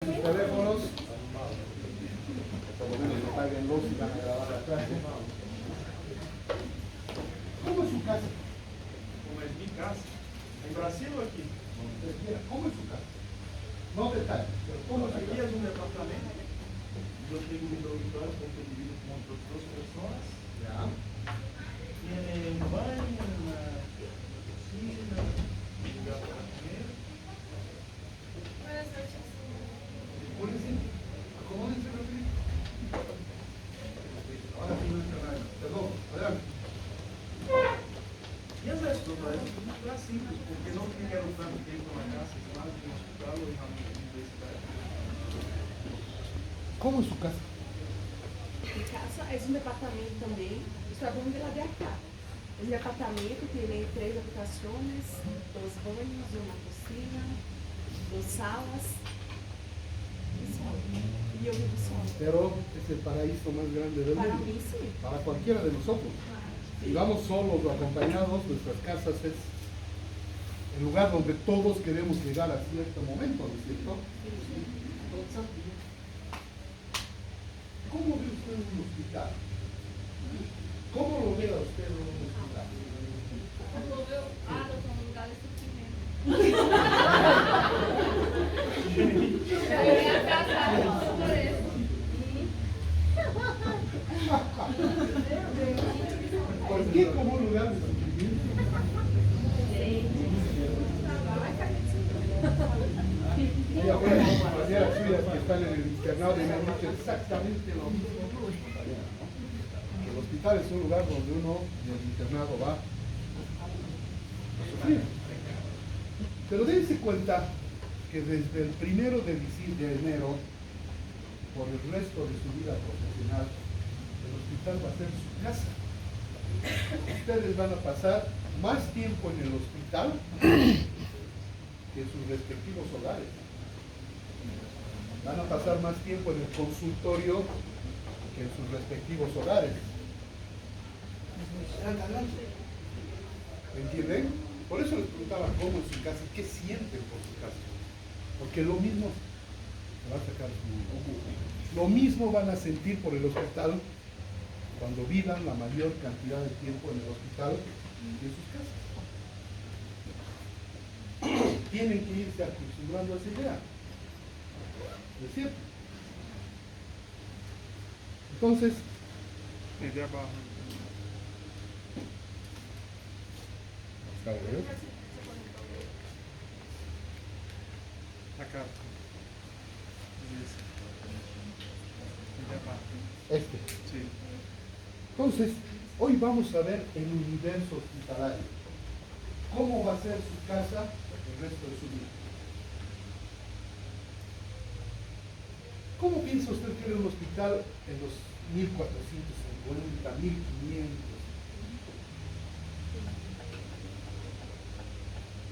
Sus teléfonos, por lo menos no paguen luz y van a grabar la clase. ¿Cómo es su casa? Como es mi casa. En Brasil o aquí? ¿Cómo es su casa? No detalles, pero ¿cómo es su Aquí casa? es un departamento. Yo tengo un dormitorio porque divido con otras dos personas. Ya. Tiene un baño, una cocina, un lugar para comer. Buenas noches. Discúlpense, acomódense rapidito. Ahora sí no entra nada. Perdón, adelante. Y el resto, es simples, porque no quero tanto tempo na casa, es más de un hospital o en una universidad. ¿Cómo es su casa? Mi casa es un departamento también. Estoy hablando de la de acá. Es un departamento, tiene 3 habitaciones, 2 baños, una cocina, 2 salas. Y solo. Y yo vivo sola. Pero es el paraíso más grande del Para mundo. mí sí. Para cualquiera de nosotros. Si vamos solos o acompañados, nuestras casas es el lugar donde todos queremos llegar a cierto momento, ¿no es cierto? ¿Cómo ve usted un hospital? ¿Cómo lo ve a usted un hospital? Lo veo, no son lugares sufrimiento. Debería casar por eso. ¿Por qué como un lugar de sufrimiento? Ella fue a compañeras suyas que están en el internado y me han dicho exactamente lo mismo. El hospital es un lugar donde uno en el internado va a sufrir. Pero dense cuenta que desde el 1 de enero, por el resto de su vida profesional, el hospital va a ser su casa. Ustedes van a pasar más tiempo en el hospital que en sus respectivos hogares. Van a pasar más tiempo en el consultorio que en sus respectivos hogares. ¿Entienden? Por eso les preguntaba cómo es su casa, qué sienten por su casa. Porque lo mismo se va a sacar lo mismo van a sentir por el hospital cuando vivan la mayor cantidad de tiempo en el hospital y en sus casas. Tienen que irse acostumbrando a esa idea. ¿No es cierto? Entonces, Perder a barra. ¿está bien? Acá. Isso. Perder a barra. Este. Sí. Entonces, hoy vamos a ver el universo hospitalario. ¿Cómo va a ser su casa el resto de su vida? ¿Cómo piensa usted que era un hospital en los 1450, 1500?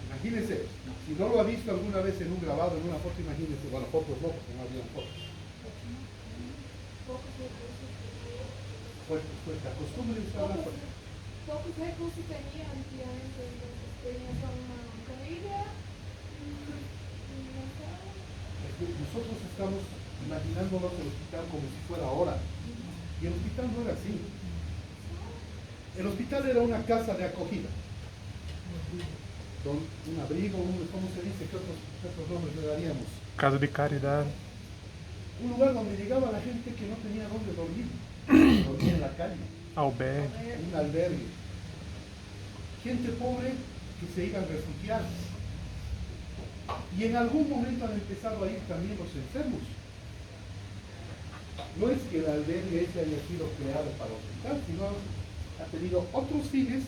Imagínense, si no lo ha visto alguna vez en un grabado, en una foto, imagínense, bueno, fotos no, porque no había fotos. Fuerte, acostúmbrense a hablar fuerte. Pocos recursos tenía antigamente, entonces tenía solo una camilla, una sala. Es que nosotros estamos imaginándonos el hospital como si fuera ahora. Y el hospital no era así. El hospital era una casa de acogida. Un abrigo, ¿cómo se dice? ¿Qué otros nombres le daríamos? Casa de caridade. Un lugar donde llegaba la gente que no tenía dónde dormir. Dormía en la calle. Albergue. Un albergue. Gente pobre que se iban a refugiar. Y en algún momento han empezado a ir también los enfermos. No es que el albergue ese haya sido creado para hospital, sino ha tenido otros fines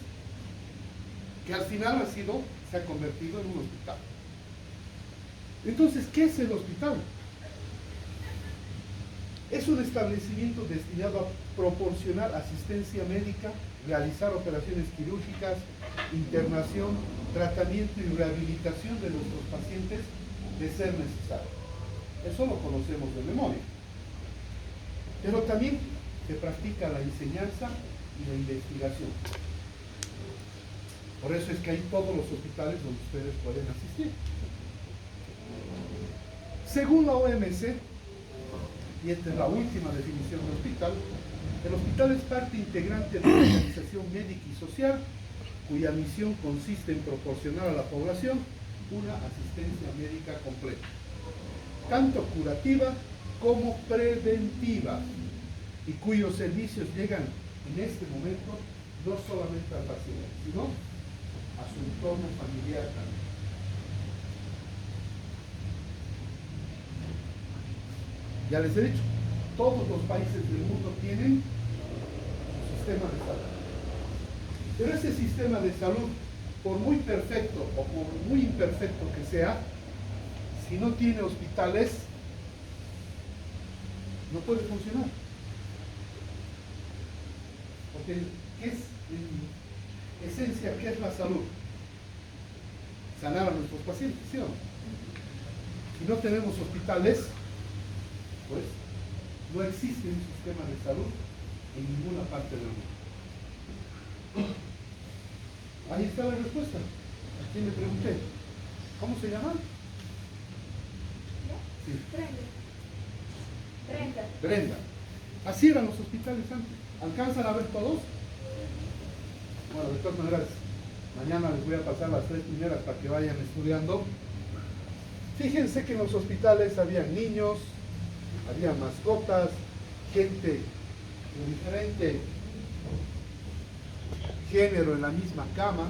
que al final se ha convertido en un hospital. Entonces, ¿qué es el hospital? Es un establecimiento destinado a proporcionar asistencia médica, realizar operaciones quirúrgicas, internación, tratamiento y rehabilitación de nuestros pacientes de ser necesario. Eso lo conocemos de memoria. Pero también se practica la enseñanza y la investigación. Por eso es que hay todos los hospitales donde ustedes pueden asistir. Según la OMS, y esta es la última definición de hospital, el hospital es parte integrante de una organización médica y social cuya misión consiste en proporcionar a la población una asistencia médica completa, tanto curativa como preventiva, y cuyos servicios llegan en este momento no solamente al paciente, sino a su entorno familiar también. Ya les he dicho, todos los países del mundo tienen su sistema de salud. Pero ese sistema de salud, por muy perfecto o por muy imperfecto que sea, si no tiene hospitales, no puede funcionar. Porque, ¿qué es en esencia, qué es la salud? Sanar a nuestros pacientes, ¿sí o no? Si no tenemos hospitales, pues no existe un sistema de salud en ninguna parte del mundo. Ahí está la respuesta. ¿A quién le pregunté? ¿Cómo se llama? Sí. Brenda. Así eran los hospitales antes. ¿Alcanzan a ver todos? Bueno, de todas maneras, mañana les voy a pasar las 3 primeras para que vayan estudiando. Fíjense que en los hospitales había niños, había mascotas, gente de diferente género en la misma cama.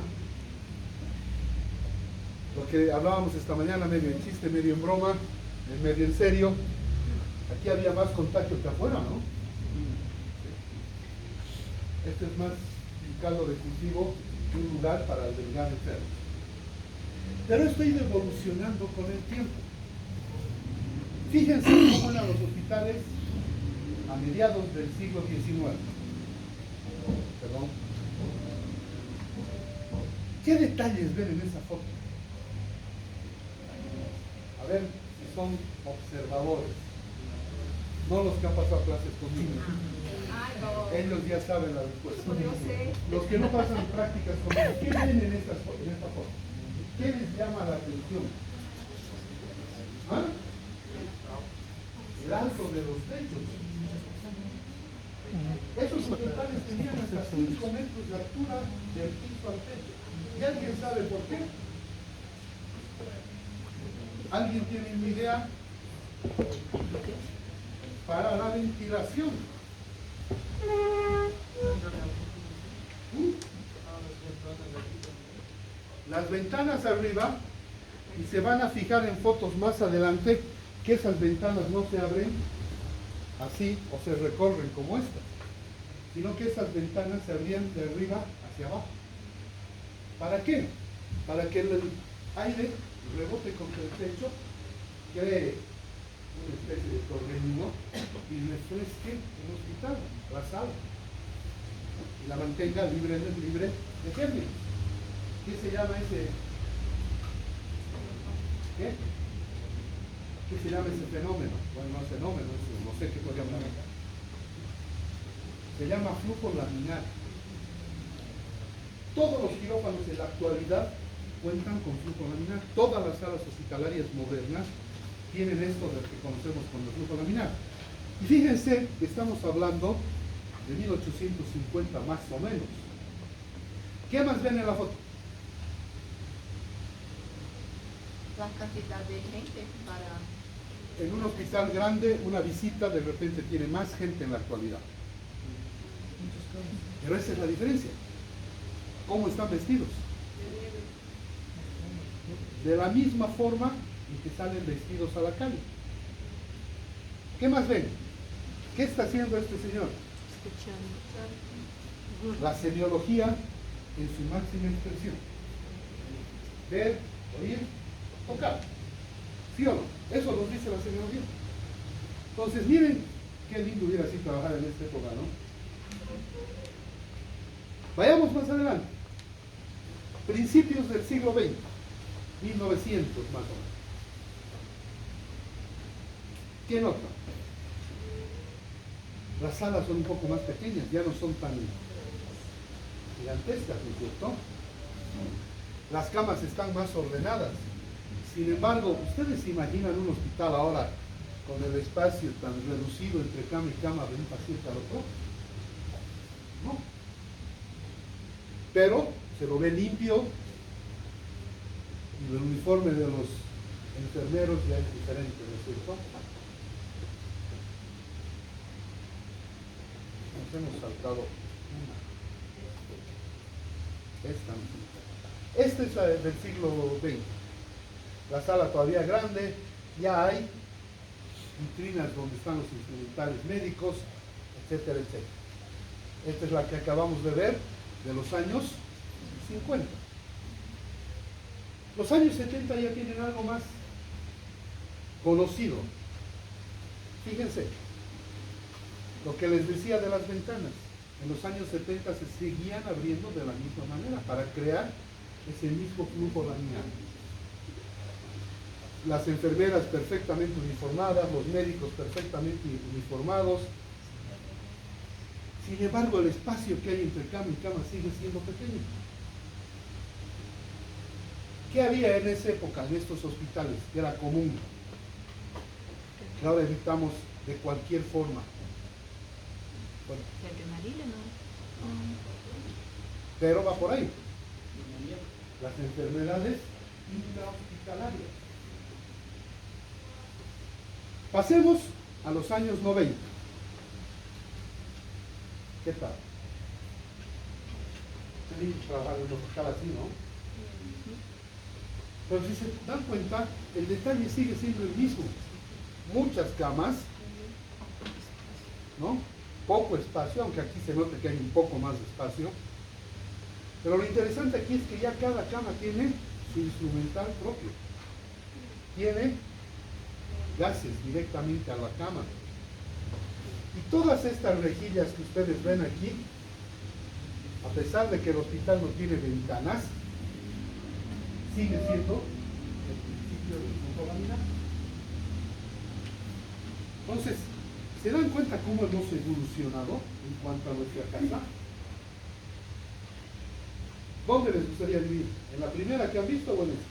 Lo que hablábamos esta mañana, medio en chiste, medio en broma, medio en serio. Aquí había más contagio que afuera, ¿no? Este es más un caldo de cultivo que un lugar para albergar enfermos. Pero esto ha ido evolucionando con el tiempo. Fíjense cómo eran los hospitales a mediados del siglo XIX. Perdón. ¿Qué detalles ven en esa foto? A ver si son observadores. No los que han pasado clases conmigo. Ellos ya saben la respuesta. Los que no pasan prácticas conmigo, ¿qué ven en esta foto? ¿Qué les llama la atención? ¿Ah? El alto de los techos. Esos hospitales tenían hasta 5 metros de altura del piso al techo. ¿Y alguien sabe por qué? ¿Alguien tiene una idea? Para la ventilación. Las ventanas arriba, y se van a fijar en fotos más adelante, que esas ventanas no se abren así o se recorren como esta, sino que esas ventanas se abrían de arriba hacia abajo. ¿Para qué? Para que el aire rebote contra el techo, cree una especie de torbellino y refresque el hospital, la sala, y la mantenga libre de gérmenes. ¿Qué se llama ese? ¿Qué? ¿Qué se llama ese fenómeno? Bueno, no es fenómeno, no sé qué podría llamar. Se llama flujo laminar. Todos los quirófanos en la actualidad cuentan con flujo laminar. Todas las salas hospitalarias modernas tienen esto del que conocemos como flujo laminar. Y fíjense que estamos hablando de 1850 más o menos. ¿Qué más ven en la foto? La cantidad de gente para... En un hospital grande, una visita de repente tiene más gente en la actualidad. Pero esa es la diferencia. ¿Cómo están vestidos? De la misma forma en que salen vestidos a la calle. ¿Qué más ven? ¿Qué está haciendo este señor? La semiología en su máxima expresión. Ver, oír, tocar. ¿Sí o no? Eso nos dice la semiología. Entonces, miren qué lindo hubiera sido trabajar en esta época, ¿no? Vayamos más adelante. Principios del siglo XX, 1900 más o menos. ¿Qué nota? Las salas son un poco más pequeñas, ya no son tan gigantescas, ¿no es cierto? Las camas están más ordenadas. Sin embargo, ¿ustedes se imaginan un hospital ahora con el espacio tan reducido entre cama y cama de un paciente al otro? No. Pero se lo ve limpio y el uniforme de los enfermeros ya es diferente, ¿no es cierto? Nos hemos saltado una. Esta es la del siglo XX. La sala todavía grande, ya hay vitrinas donde están los instrumentales médicos, etcétera, etcétera. Esta es la que acabamos de ver de los años 50. Los años 70 ya tienen algo más conocido. Fíjense, lo que les decía de las ventanas. En los años 70 se seguían abriendo de la misma manera para crear ese mismo flujo laminar. Las enfermeras perfectamente uniformadas, los médicos perfectamente uniformados. Sin embargo, el espacio que hay entre cama y cama sigue siendo pequeño. ¿Qué había en esa época en estos hospitales? Que era común. Que ahora evitamos de cualquier forma. Bueno, pero va por ahí. Las enfermedades intrahospitalarias. Pasemos a los años 90. ¿Qué tal? Tenía que trabajar en un hospital así, ¿no? Pero si se dan cuenta, el detalle sigue siendo el mismo. Muchas camas, ¿no? Poco espacio, aunque aquí se note que hay un poco más de espacio. Pero lo interesante aquí es que ya cada cama tiene su instrumental propio. Tiene gases directamente a la cama. Y todas estas rejillas que ustedes ven aquí, a pesar de que el hospital no tiene ventanas, sigue siendo el principio del flujo laminar. Entonces, ¿se dan cuenta cómo hemos evolucionado en cuanto a nuestra casa? ¿Dónde les gustaría vivir? ¿En la primera que han visto o en esta?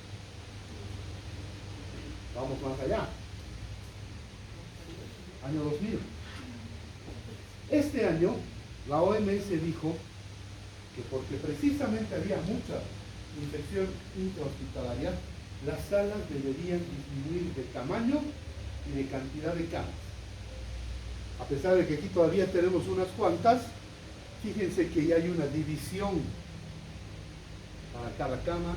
Vamos más allá. Año 2000. Este año, la OMS dijo que porque precisamente había mucha infección intrahospitalaria, las salas deberían disminuir de tamaño y de cantidad de camas. A pesar de que aquí todavía tenemos unas cuantas, fíjense que ya hay una división para cada cama,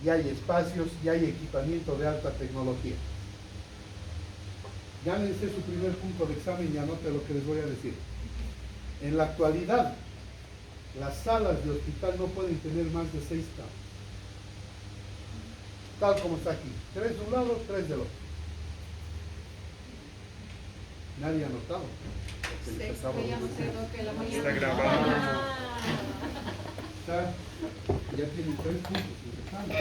ya hay espacios, ya hay equipamiento de alta tecnología. Gánense su primer punto de examen y anoten lo que les voy a decir. En la actualidad, las salas de hospital no pueden tener más de 6 camas. Tal como está aquí. 3 de un lado, 3 del otro. Nadie ha notado. Está grabado. Ya tienen 3 puntos de examen.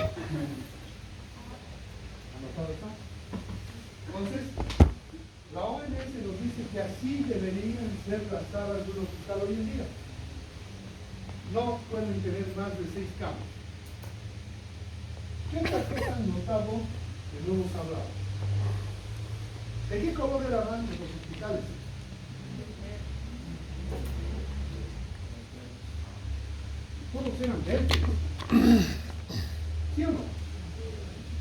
¿Anotado está? Entonces, la OMS nos dice que así deberían ser las salas de un hospital hoy en día. No pueden tener más de 6 camas. ¿Qué otra cosa han notado que no hemos hablado? ¿De qué color eran antes los hospitales? Todos eran verdes. ¿Sí o no?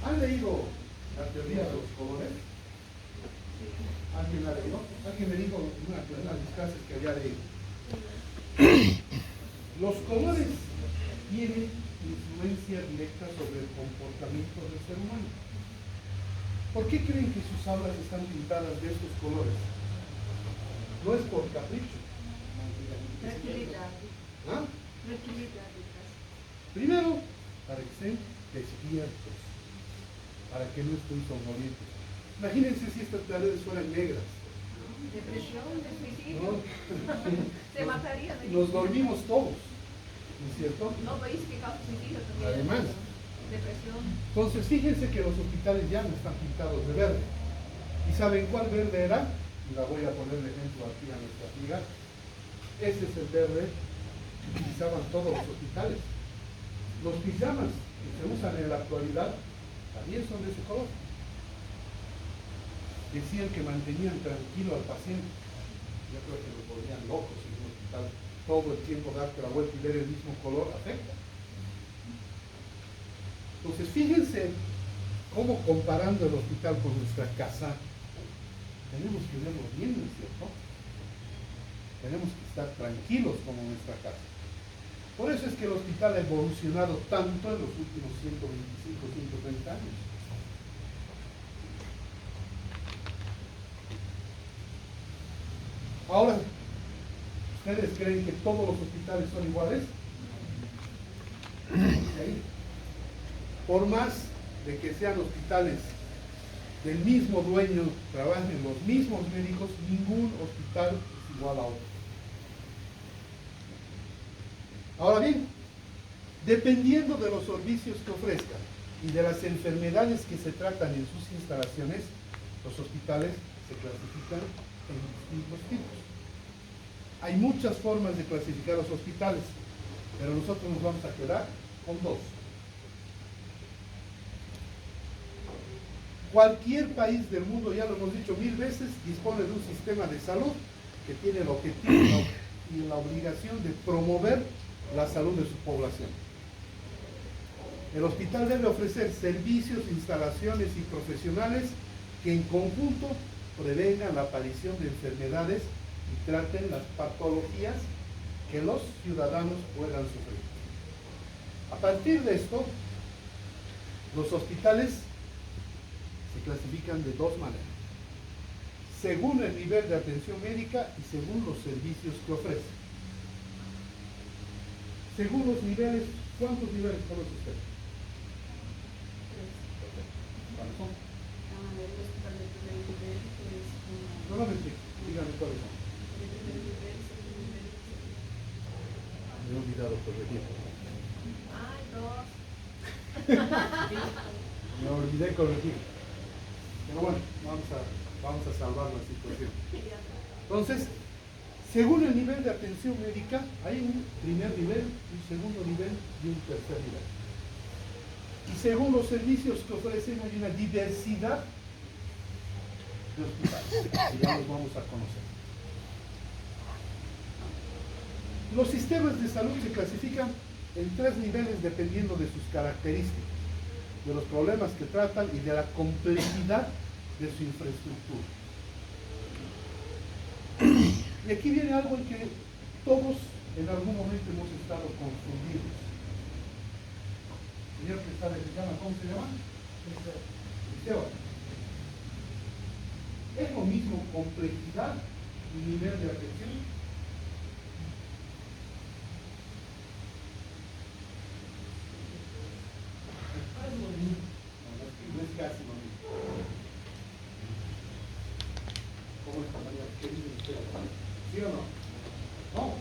¿Han leído la teoría de los colores? ¿Alguien la leyó? Alguien me dijo una de las clases que había leído. Los colores tienen influencia directa sobre el comportamiento del ser humano. ¿Por qué creen que sus aulas están pintadas de estos colores? No es por capricho. ¿Ah? Primero, para que estén despiertos, para que no estén somnolientos. Imagínense si estas paredes fueran negras. Depresión, suicidio. ¿No? Se mataría. Nos dormimos todos, ¿no es cierto? No veis que causa suicidio también. Además. Depresión. Entonces, fíjense que los hospitales ya no están pintados de verde. ¿Y saben cuál verde era? Y la voy a poner de ejemplo aquí a nuestra amiga. Ese es el verde que utilizaban todos los hospitales. Los pijamas que se usan en la actualidad también son de ese color. Decían que mantenían tranquilo al paciente. Yo creo que lo volvían locos en un hospital. Todo el tiempo darte la vuelta y ver el mismo color afecta. Entonces, fíjense cómo comparando el hospital con nuestra casa, tenemos que verlo bien, ¿no es cierto? Tenemos que estar tranquilos como nuestra casa. Por eso es que el hospital ha evolucionado tanto en los últimos 125, 130 años. Ahora, ¿ustedes creen que todos los hospitales son iguales? ¿Sí? Por más de que sean hospitales del mismo dueño, trabajen los mismos médicos, ningún hospital es igual a otro. Ahora bien, dependiendo de los servicios que ofrezcan y de las enfermedades que se tratan en sus instalaciones, los hospitales se clasifican en distintos tipos. Hay muchas formas de clasificar los hospitales, pero nosotros nos vamos a quedar con dos. Cualquier país del mundo, ya lo hemos dicho 1000 veces, dispone de un sistema de salud que tiene el objetivo y la obligación de promover la salud de su población. El hospital debe ofrecer servicios, instalaciones y profesionales que en conjunto prevengan la aparición de enfermedades y traten las patologías que los ciudadanos puedan sufrir. A partir de esto, los hospitales se clasifican de dos maneras: según el nivel de atención médica y según los servicios que ofrecen. Según los niveles, ¿cuántos niveles conoce usted? ¿Cuáles son? El hospital de primer nivel, que es No lo me explique, dígame cuáles son. de primer nivel, segundo nivel. Me he olvidado corregir. Ay, dos. Me olvidé corregir. Pero bueno, vamos a salvar la situación. Entonces, según el nivel de atención médica, hay un primer nivel, un segundo nivel y un tercer nivel. Y según los servicios que ofrecen, hay una diversidad de hospitales, que ya los vamos a conocer. Los sistemas de salud se clasifican en 3 niveles dependiendo de sus características, de los problemas que tratan y de la complejidad de su infraestructura. Y aquí viene algo en que todos en algún momento hemos estado confundidos. Señor que está de llama, ¿cómo se llama? Esteban. ¿Es lo mismo complejidad y nivel de atención? Es lo mismo. No es casi lo mismo. ¿Cómo está María? ¿Qué dice usted? ¿Sí o no? No.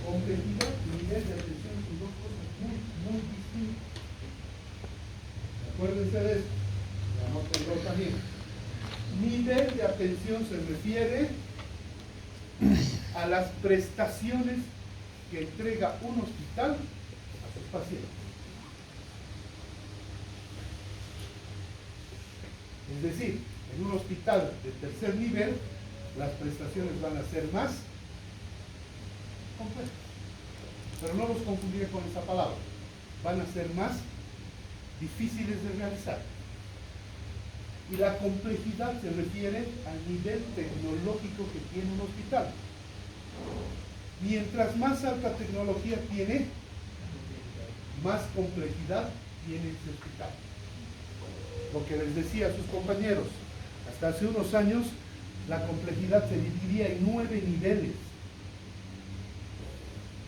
Complejidad y nivel de atención son dos cosas muy distintas. Acuérdense de esto. Ya no tengo también. Nivel de atención se refiere a las prestaciones que entrega un hospital a sus pacientes. Es decir, en un hospital de tercer nivel, las prestaciones van a ser más complejas. Pero no los confundiré con esa palabra. Van a ser más difíciles de realizar. Y la complejidad se refiere al nivel tecnológico que tiene un hospital. Mientras más alta tecnología tiene, más complejidad tiene ese hospital. Lo que les decía a sus compañeros, hasta hace unos años la complejidad se dividía en 9 niveles.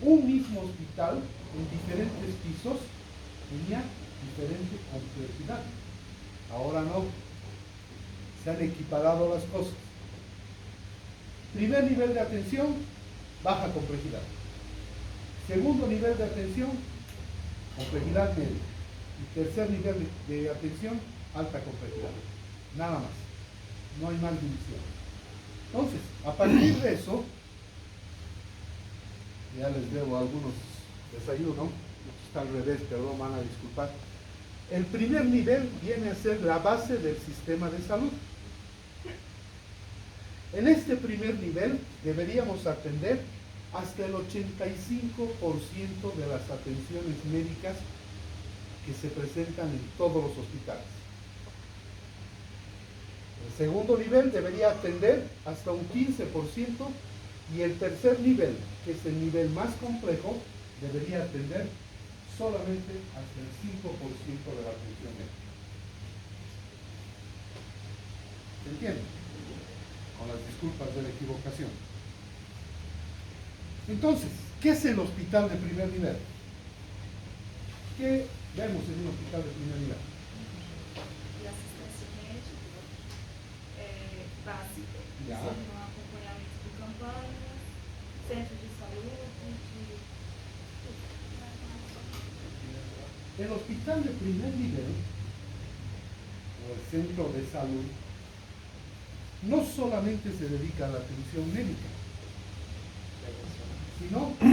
Un mismo hospital en diferentes pisos tenía diferente complejidad. Ahora no. Se han equiparado las cosas. Primer nivel de atención, baja complejidad. Segundo nivel de atención, complejidad media. Y tercer nivel de atención, alta complejidad. Nada más. No hay más división. Entonces, a partir de eso, ya les debo algunos desayunos. Está al revés, perdón, van a disculpar. El primer nivel viene a ser la base del sistema de salud. En este primer nivel deberíamos atender hasta el 85% de las atenciones médicas que se presentan en todos los hospitales. El segundo nivel debería atender hasta un 15% y el tercer nivel, que es el nivel más complejo, debería atender solamente hasta el 5% de la atención médica. ¿Se entiende? Con las disculpas de la equivocación. Entonces, ¿qué es el hospital de primer nivel? ¿Qué vemos en un hospital de primer nivel? E assistência médica básica, Ya. sendo um acompanhamento de campanhas, centro de saúde, El hospital de primer nivel, o el centro de salud, no solamente se dedica a la atención médica, sino que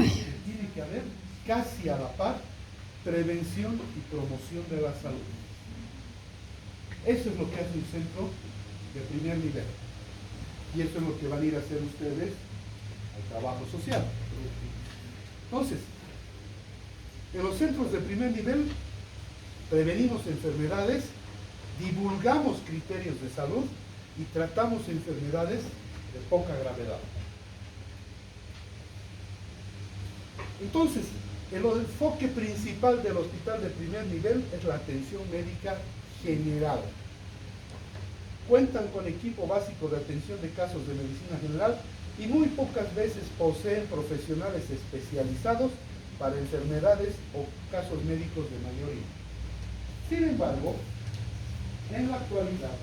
tiene que haber casi a la par prevención y promoción de la salud. Eso es lo que hace un centro de primer nivel. Y eso es lo que van a ir a hacer ustedes al trabajo social. Entonces, en los centros de primer nivel prevenimos enfermedades, divulgamos criterios de salud y tratamos enfermedades de poca gravedad. Entonces, el enfoque principal del hospital de primer nivel es la atención médica general. Cuentan con equipo básico de atención de casos de medicina general y muy pocas veces poseen profesionales especializados para enfermedades o casos médicos de mayoría. Sin embargo, en la actualidad,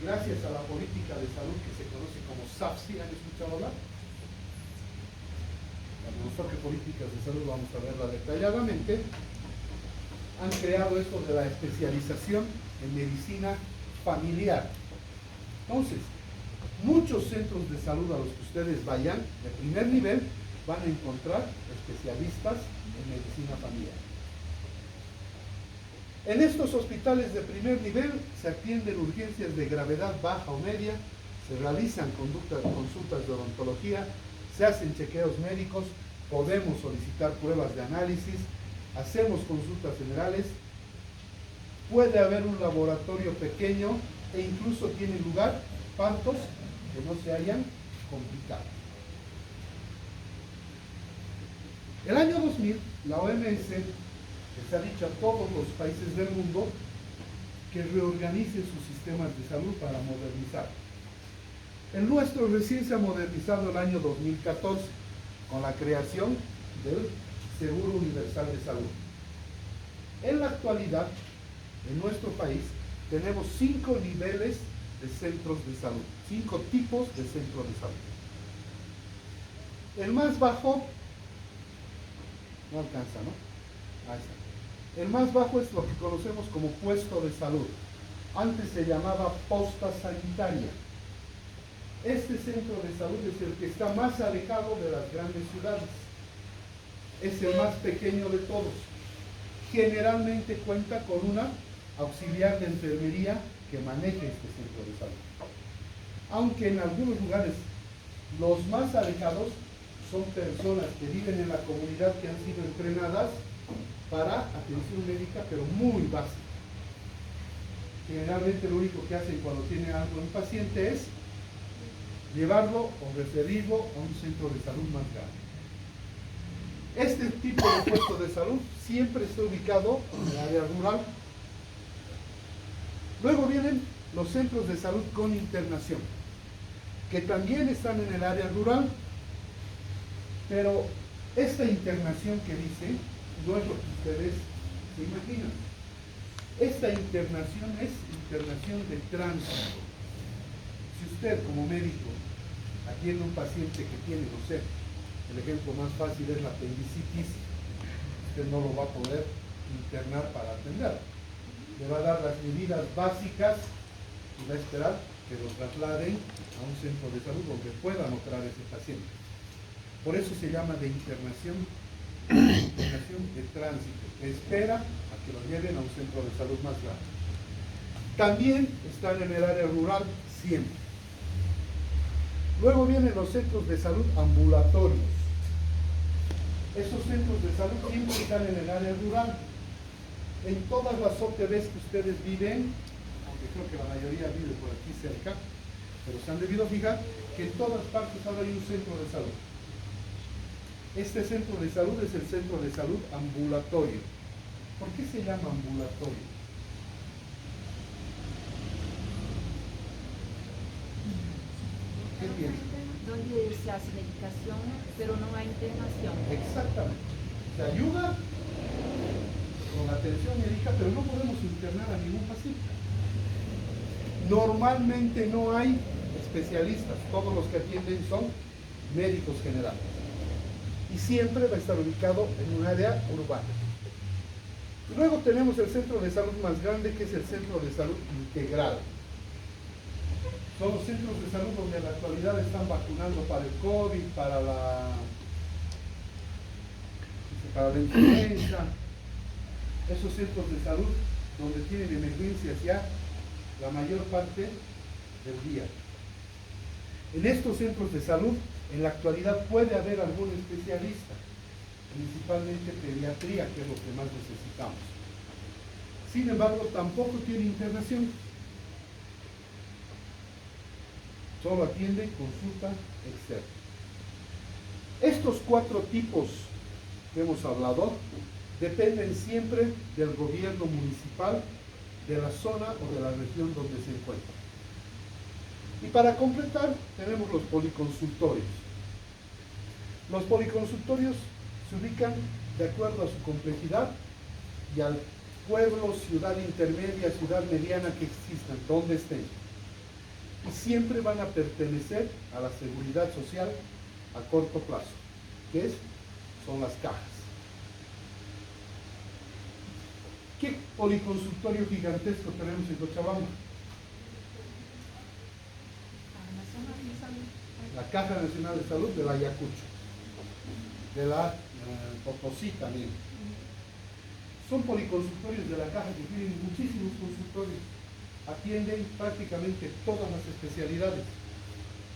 gracias a la política de salud que se conoce como SAFSI, ¿han escuchado hablar? El enfoque políticas de salud, vamos a verla detalladamente, han creado esto de la especialización en medicina familiar. Entonces, muchos centros de salud a los que ustedes vayan, de primer nivel, van a encontrar especialistas en medicina familiar. En estos hospitales de primer nivel se atienden urgencias de gravedad baja o media, se realizan consultas de odontología, se hacen chequeos médicos, podemos solicitar pruebas de análisis, hacemos consultas generales, puede haber un laboratorio pequeño e incluso tienen lugar partos que no se hayan complicado. El año 2000, la OMS les ha dicho a todos los países del mundo que reorganicen sus sistemas de salud para modernizar. El nuestro recién se ha modernizado el año 2014 con la creación del Seguro Universal de Salud. En la actualidad, en nuestro país, tenemos 5 niveles de centros de salud, 5 tipos de centros de salud. El más bajo, no alcanza, ¿no? Ahí está. El más bajo es lo que conocemos como puesto de salud. Antes se llamaba posta sanitaria. Este centro de salud es el que está más alejado de las grandes ciudades. Es el más pequeño de todos. Generalmente cuenta con una auxiliar de enfermería que maneje este centro de salud. Aunque en algunos lugares los más alejados son personas que viven en la comunidad que han sido entrenadas para atención médica, pero muy básica. Generalmente lo único que hacen cuando tiene algo en paciente es llevarlo o referirlo a un centro de salud más grande. Este tipo de puesto de salud siempre está ubicado en el área rural. Luego vienen los centros de salud con internación, que también están en el área rural, pero esta internación que dice no es lo que ustedes se imaginan. Esta internación es internación de tránsito. Si usted como médico atiende a un paciente que tiene, no sé, el ejemplo más fácil es la apendicitis, usted no lo va a poder internar para atender. Le va a dar las medidas básicas y va a esperar que lo trasladen a un centro de salud donde puedan operar a ese paciente. Por eso se llama de internación internación de tránsito, que espera a que lo lleven a un centro de salud más grande. También están en el área rural, siempre. Luego vienen los centros de salud ambulatorios. Esos centros de salud siempre están en el área rural. En todas las OTBs que ustedes viven, aunque creo que la mayoría vive por aquí cerca, pero se han debido fijar que en todas partes ahora hay un centro de salud. Este centro de salud es el centro de salud ambulatorio. ¿Por qué se llama ambulatorio? ¿Qué piensan? Donde se hace medicación, pero no hay internación. Exactamente. Se ayuda con la atención médica, pero no podemos internar a ningún paciente. Normalmente no hay especialistas, todos los que atienden son médicos generales. Y siempre va a estar ubicado en un área urbana. Luego tenemos el centro de salud más grande, que es el centro de salud integral. Son los centros de salud donde en la actualidad están vacunando para el COVID, para la influenza. Esos centros de salud donde tienen emergencias ya la mayor parte del día. En estos centros de salud, en la actualidad puede haber algún especialista, principalmente pediatría, que es lo que más necesitamos. Sin embargo, tampoco tiene internación. Solo atiende consulta externa. Estos 4 tipos que hemos hablado dependen siempre del gobierno municipal, de la zona o de la región donde se encuentra. Y para completar, tenemos los policonsultorios. Los policonsultorios se ubican de acuerdo a su complejidad y al pueblo, ciudad intermedia, ciudad mediana que existan, donde estén. Y siempre van a pertenecer a la seguridad social a corto plazo, que son las cajas. ¿Qué policonsultorio gigantesco tenemos en Cochabamba? La Caja Nacional de Salud de la Ayacucho, de la Potosí también. Son policonsultorios de la Caja que tienen muchísimos consultorios. Atienden prácticamente todas las especialidades.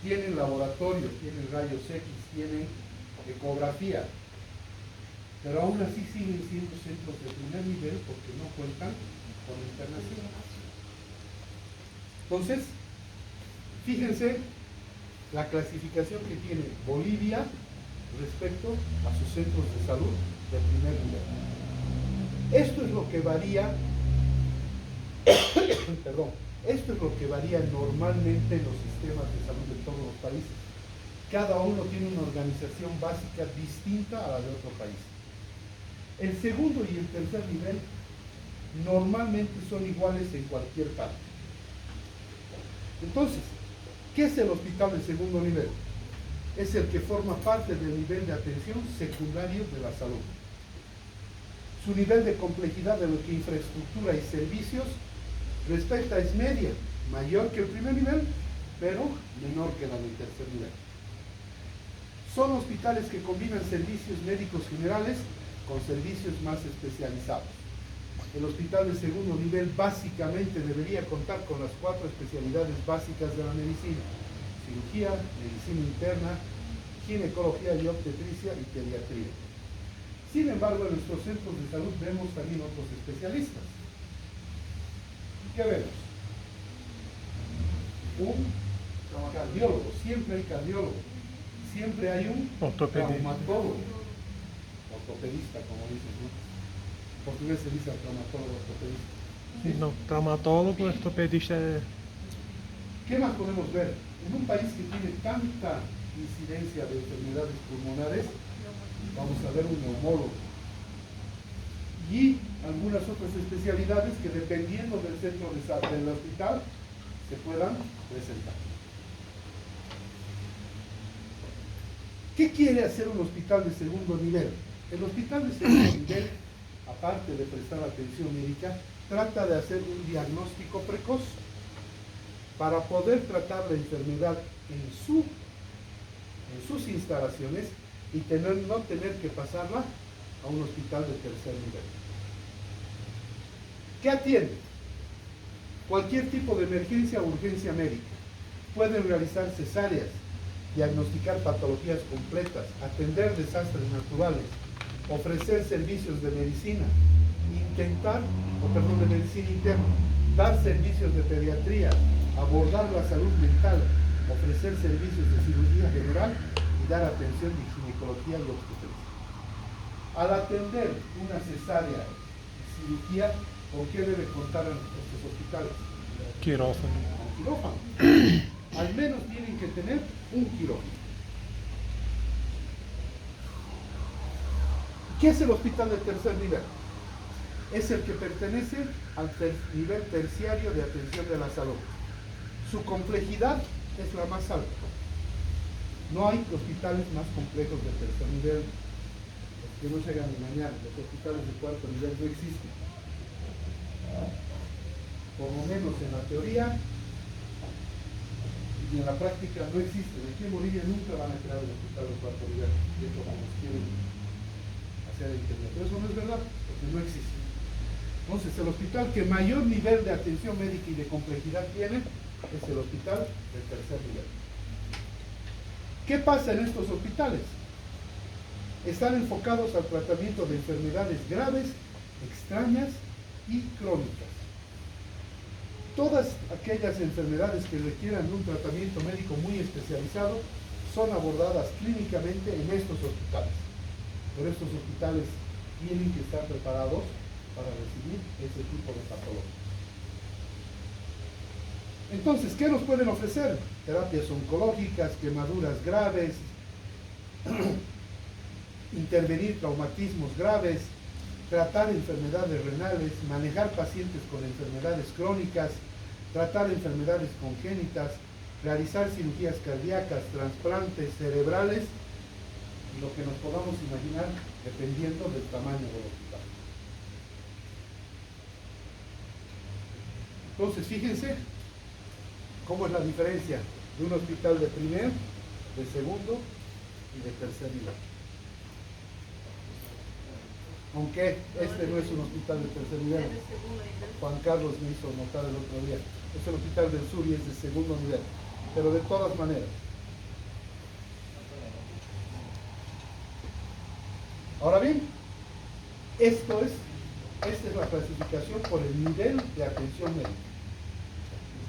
Tienen laboratorio, tienen rayos X, tienen ecografía, pero aún así siguen siendo centros de primer nivel porque no cuentan con internación. Entonces, fíjense la clasificación que tiene Bolivia respecto a sus centros de salud de primer nivel. Esto es lo que varía perdón, esto es lo que varía normalmente en los sistemas de salud de todos los países. Cada uno tiene una organización básica distinta a la de otro país. El segundo y el tercer nivel normalmente son iguales en cualquier parte. Entonces, ¿qué es el hospital de segundo nivel? Es el que forma parte del nivel de atención secundario de la salud. Su nivel de complejidad de lo que infraestructura y servicios respecta es media, mayor que el primer nivel, pero menor que la del tercer nivel. Son hospitales que combinan servicios médicos generales con servicios más especializados. El hospital de segundo nivel básicamente debería contar con las 4 especialidades básicas de la medicina: cirugía, medicina interna, ginecología y obstetricia y pediatría. Sin embargo, en nuestros centros de salud vemos también otros especialistas. ¿Qué vemos? Un cardiólogo, siempre hay cardiólogo, siempre hay un traumatólogo, ortopedista, como dicen, ¿no? En portugués se dice traumatólogo, ortopedista. ¿Sí? No, traumatólogo, ortopedista. ¿Qué más podemos ver? En un país que tiene tanta incidencia de enfermedades pulmonares, vamos a ver un neumólogo y algunas otras especialidades que, dependiendo del centro del hospital, se puedan presentar. ¿Qué quiere hacer un hospital de segundo nivel? El hospital de segundo nivel, aparte de prestar atención médica, trata de hacer un diagnóstico precoz para poder tratar la enfermedad en sus instalaciones y no tener que pasarla a un hospital de tercer nivel. ¿Qué atiende? Cualquier tipo de emergencia o urgencia médica. Pueden realizar cesáreas, diagnosticar patologías completas, atender desastres naturales, ofrecer servicios de medicina, de medicina interna, dar servicios de pediatría, abordar la salud mental, ofrecer servicios de cirugía general y dar atención de ginecología y obstetricia. Al atender una cesárea y cirugía, ¿con qué debe contar estos hospitales? Quirófano. Con quirófano. Al menos tienen que tener un quirófano. ¿Qué es el hospital de tercer nivel? Es el que pertenece al nivel terciario de atención de la salud. Su complejidad es la más alta. No hay hospitales más complejos de tercer nivel. Que no se hagan de mañana. Los hospitales de cuarto nivel no existen. Por lo menos en la teoría y en la práctica no existen. Aquí en Bolivia nunca van a crear el hospital de cuarto nivel. De hecho, como nos quieren hacer en internet. Pero eso no es verdad, porque no existe. Entonces, el hospital que mayor nivel de atención médica y de complejidad tiene es el hospital de tercer nivel. ¿Qué pasa en estos hospitales? Están enfocados al tratamiento de enfermedades graves, extrañas y crónicas. Todas aquellas enfermedades que requieran de un tratamiento médico muy especializado son abordadas clínicamente en estos hospitales. Pero estos hospitales tienen que estar preparados para recibir ese tipo de patologías. Entonces, ¿qué nos pueden ofrecer? Terapias oncológicas, quemaduras graves, intervenir traumatismos graves, tratar enfermedades renales, manejar pacientes con enfermedades crónicas, tratar enfermedades congénitas, realizar cirugías cardíacas, trasplantes cerebrales y lo que nos podamos imaginar dependiendo del tamaño del hospital. Entonces, fíjense cómo es la diferencia de un hospital de primer, de segundo y de tercer nivel. Aunque este no es un hospital de tercer nivel. Juan Carlos me hizo notar el otro día. Es el hospital del sur y es de segundo nivel. Pero de todas maneras. Ahora bien, esta es la clasificación por el nivel de atención médica.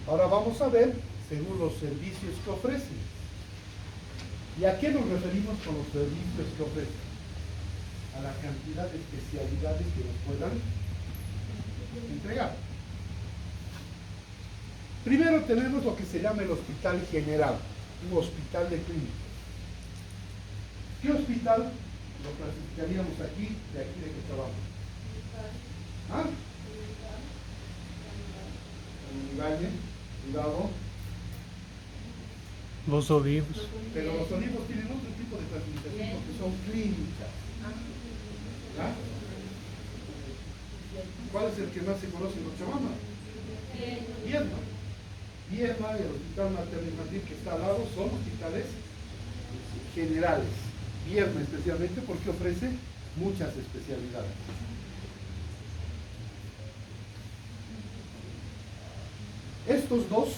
Ahora vamos a ver según los servicios que ofrecen. ¿Y a qué nos referimos con los servicios que ofrecen? A la cantidad de especialidades que nos puedan entregar. Primero tenemos lo que se llama el hospital general, un hospital de clínica. ¿Qué hospital lo clasificaríamos aquí, de que trabajamos? ¿Ah? Univalle, Cuidado. Los Olivos. Pero los Olivos tienen otro tipo de clasificación porque son clínicas. ¿Ah? ¿Cuál es el que más se conoce en Cochabamba? Viedma. Viedma y el Hospital Materno Infantil que está al lado son hospitales generales. Viedma especialmente porque ofrece muchas especialidades. Estos dos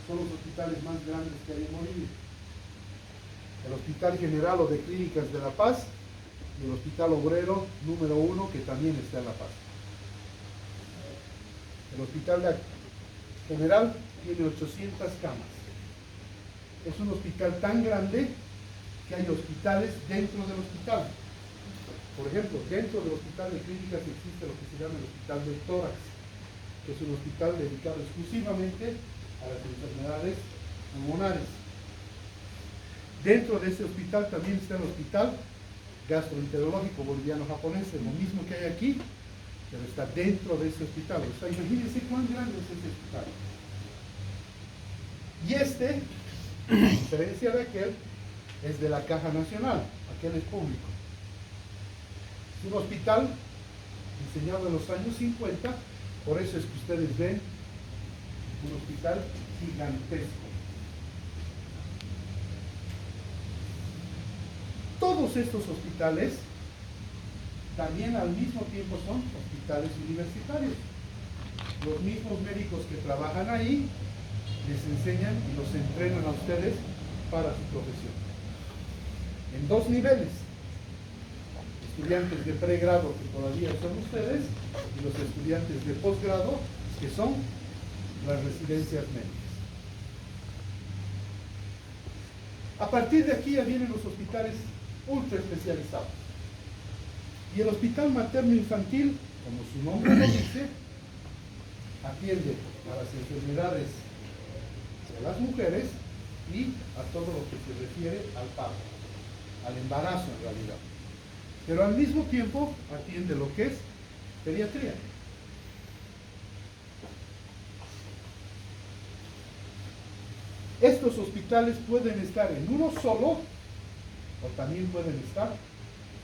son los hospitales más grandes que hay en Bolivia. El Hospital General o de Clínicas de La Paz y el Hospital Obrero número 1 que también está en La Paz. El Hospital General tiene 800 camas. Es un hospital tan grande que hay hospitales dentro del hospital. Por ejemplo, dentro del Hospital de Clínicas existe lo que se llama el Hospital del Tórax, que es un hospital dedicado exclusivamente a las enfermedades pulmonares. Dentro de ese hospital también está el Hospital Gastroenterológico Boliviano-Japonés, lo mismo que hay aquí, pero está dentro de ese hospital. O sea, imagínense cuán grande es ese hospital. Y este, a diferencia de aquel, es de la Caja Nacional, aquel es público. Es un hospital diseñado en los años 50, por eso es que ustedes ven un hospital gigantesco. Todos estos hospitales también al mismo tiempo son hospitales universitarios. Los mismos médicos que trabajan ahí les enseñan y los entrenan a ustedes para su profesión. En 2 niveles. Estudiantes de pregrado, que todavía son ustedes, y los estudiantes de posgrado, que son las residencias médicas. A partir de aquí ya vienen los hospitales ultra especializados. Y el hospital materno-infantil, como su nombre lo dice, atiende a las enfermedades de las mujeres y a todo lo que se refiere al parto, al embarazo en realidad. Pero al mismo tiempo atiende lo que es pediatría. Estos hospitales pueden estar en uno solo o también pueden estar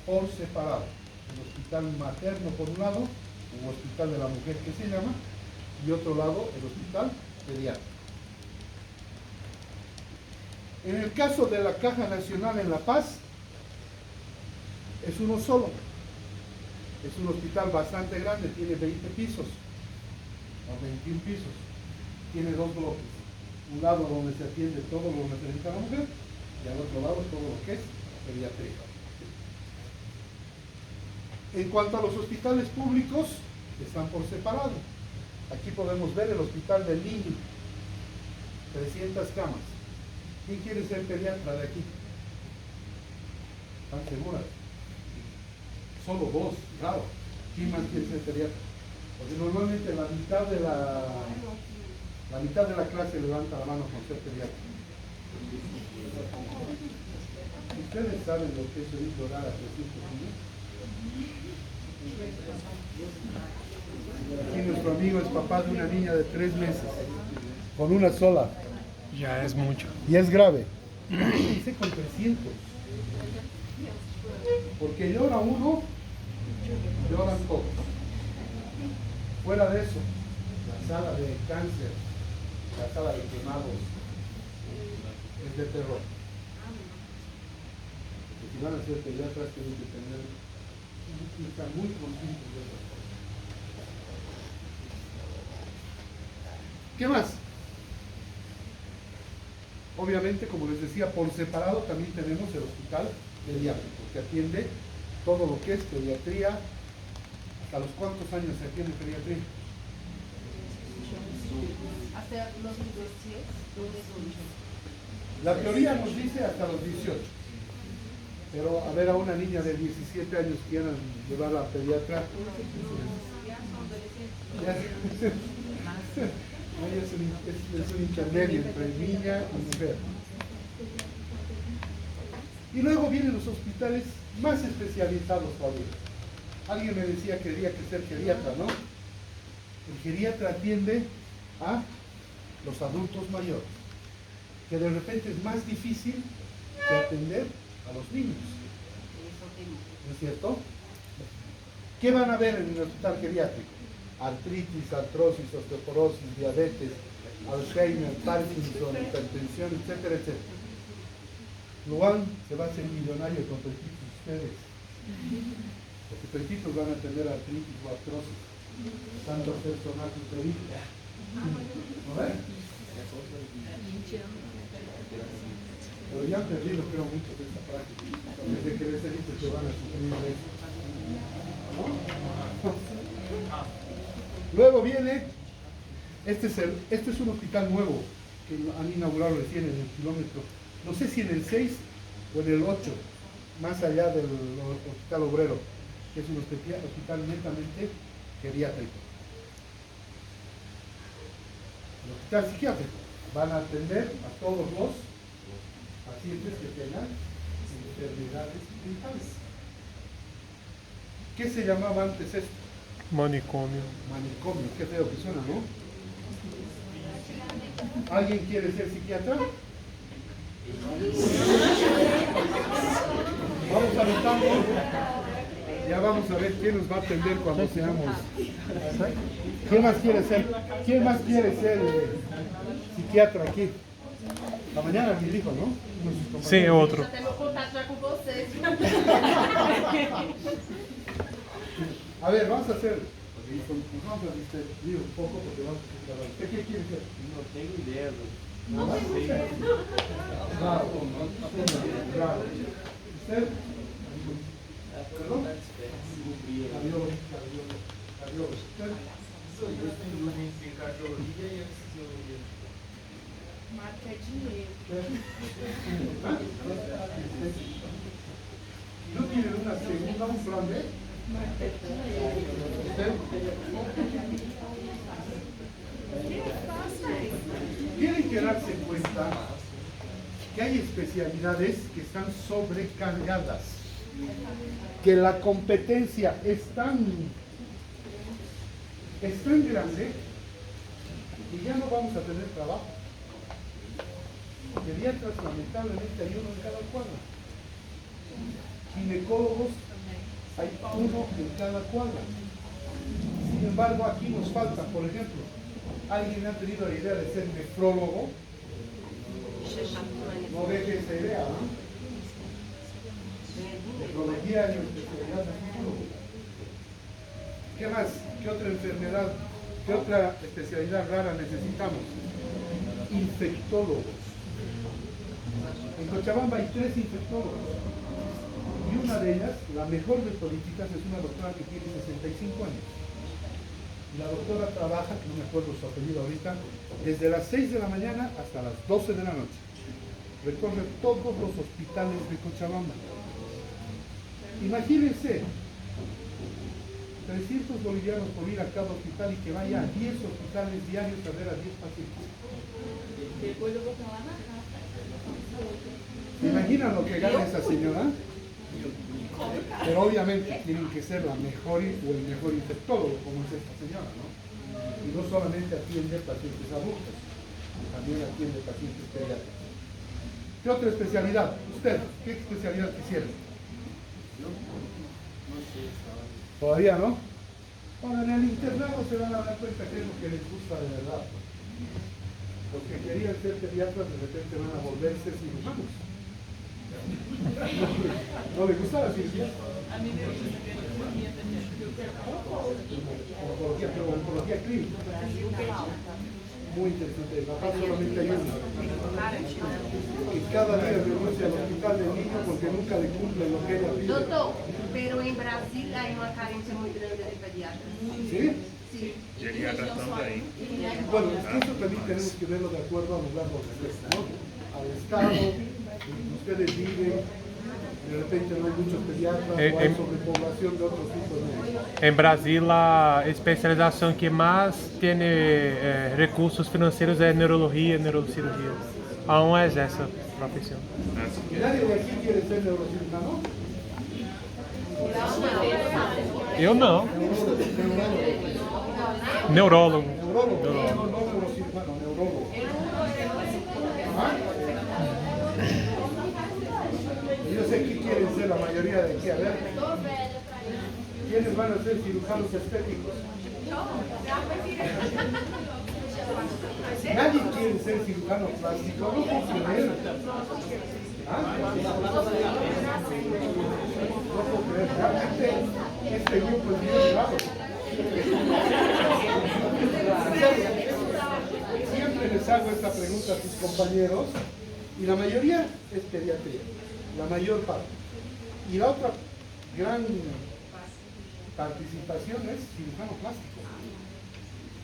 por separado. El hospital materno por un lado, un hospital de la mujer que se llama, y otro lado el hospital pediátrico. En el caso de la Caja Nacional en La Paz, es uno solo. Es un hospital bastante grande, tiene 20 pisos, o 21 pisos. Tiene 2 bloques. Un lado donde se atiende todo lo referente a la mujer, y al otro lado todo lo que es pediatría. En cuanto a los hospitales públicos, están por separado. Aquí podemos ver el hospital del niño, 300 camas. ¿Quién quiere ser pediatra de aquí? ¿Están seguras? Solo 2, claro. ¿Quién más quiere ser pediatra? Porque normalmente la mitad de la clase levanta la mano con ser pediatra. ¿Ustedes saben lo que es oír llorar a 300 niños? Aquí nuestro amigo es papá de una niña de 3 meses, con una sola. Ya es mucho. Y es grave. Dice con 300. Porque llora uno, lloran todos. Fuera de eso, la sala de cáncer, la sala de quemados, es de terror. Porque si van a ser pediatras tienen que estar muy conscientes de eso. ¿Qué más? Obviamente, como les decía, por separado también tenemos el hospital pediátrico, que atiende todo lo que es pediatría. ¿Hasta los cuántos años se atiende pediatría? Hasta los 18. La teoría nos dice hasta los 18. Pero a ver a una niña de 17 años que quieran llevarla a pediatra. Es un intermedio entre niña y mujer. Y luego vienen los hospitales más especializados todavía. Alguien me decía que quería ser geriatra, ¿no? El geriatra atiende a los adultos mayores, que de repente es más difícil que atender a los niños. ¿No es cierto? ¿Qué van a ver en el hospital geriátrico? Artritis, artrosis, osteoporosis, diabetes, Alzheimer, Parkinson, hipertensión, etcétera, etcétera. Luan se va a hacer millonario con petitos ustedes. Porque petitos van a tener artritis o artrosis. Tanto personal superita. ¿No ven? Pero ya han perdido, creo, mucho de esta práctica. Desde que les he dicho que van a sufrir de eso. ¿No? Luego viene, este es un hospital nuevo que han inaugurado recién en el kilómetro, no sé si en el 6 o en el 8, más allá del hospital obrero, que es un hospital netamente geriátrico. El hospital psiquiátrico van a atender a todos los pacientes que tengan enfermedades mentales. ¿Qué se llamaba antes esto? Manicomio. Manicomio, qué feo que suena, ¿no? ¿Alguien quiere ser psiquiatra? Vamos anotando. Ya vamos a ver quién nos va a atender cuando seamos. ¿Quién más quiere ser? ¿Quién más quiere ser psiquiatra aquí? La mañana alguien dijo, ¿no? Sí, otro. Já tenho contato já com vocês. A ver, vamos a hacer. Nos vamos a distribuir un poco porque vamos a explicar. ¿Usted qué quiere ser? No tengo idea. No sé. Claro, claro. ¿Usted? ¿Perdón? Cardiólogo. ¿Usted? Eu tenho dúvida em cardiologia e anestesiologia. Marca é dinheiro. ¿No tienen una segunda, un plan B? ¿Usted? Tienen que darse cuenta que hay especialidades que están sobrecargadas, que la competencia es tan grande que ya no vamos a tener trabajo. Pediatras, lamentablemente, hay uno en cada cuadra. Ginecólogos, hay uno en cada cuadra. Sin embargo, aquí nos falta, por ejemplo, ¿alguien ha tenido la idea de ser nefrólogo? No deje esa idea, ¿no? Nefrología es una especialidad de nefrólogo. ¿Qué más? ¿Qué otra enfermedad? ¿Qué otra especialidad rara necesitamos? Infectólogos. En Cochabamba hay 3 infectólogos. Y una de ellas, la mejor de políticas, es una doctora que tiene 65 años. Y la doctora trabaja, no me acuerdo su apellido ahorita, desde las 6 de la mañana hasta las 12 de la noche. Recorre todos los hospitales de Cochabamba. Imagínense, 300 bolivianos por ir a cada hospital y que vaya a 10 hospitales diarios a ver a 10 pacientes. ¿Se imaginan lo que gana esa señora? Pero obviamente tienen que ser la mejor o el mejor infectólogo, como es esta señora, ¿no? Y no solamente atiende pacientes adultos, también atiende pacientes pediátricos. ¿Qué otra especialidad? ¿Usted qué especialidad quisiera? ¿Todavía no? Ahora en el internado se van a dar cuenta que es lo que les gusta de verdad. Los que querían ser pediatras de repente van a volverse cirujanos. ¿No le gusta la cirugía? A mí me gusta que Oncología, pero oncología clínica. Muy interesante. En La Paz solamente hay uno. Y cada día renuncia al hospital del niño porque nunca le cumple lo que ella pide. Doutor, pero em Brasília há uma carência muito grande de pediatras. ¿Sí? Sim. Geriatras también. Bueno, es que eso también tenemos que verlo de acuerdo al lugar donde esté, ¿no? Al estado, donde ustedes viven, de repente no hay muchos pediatras, o hay sobrepoblación de otros tipos de... En Brasil, a especialização que mais tem recursos financeiros é neurologia e neurocirurgia. Aún é essa profissão. ¿Y nadie de aquí quiere ser neurocirujano? Eu não. Neurólogo. Neurólogo, no neurocirujano, neurólogo. ¿Ah? Y yo sé qué quieren ser la mayoría de aquí, a ver. ¿Quiénes van a ser cirujanos estéticos? Nadie quiere ser cirujano plástico, no puedo creer. ¿Ah? No puedo creer, realmente este grupo es bien raro. Siempre les hago esta pregunta a sus compañeros y la mayoría es pediatría, la mayor parte. Y la otra gran participación es cirujano plástico.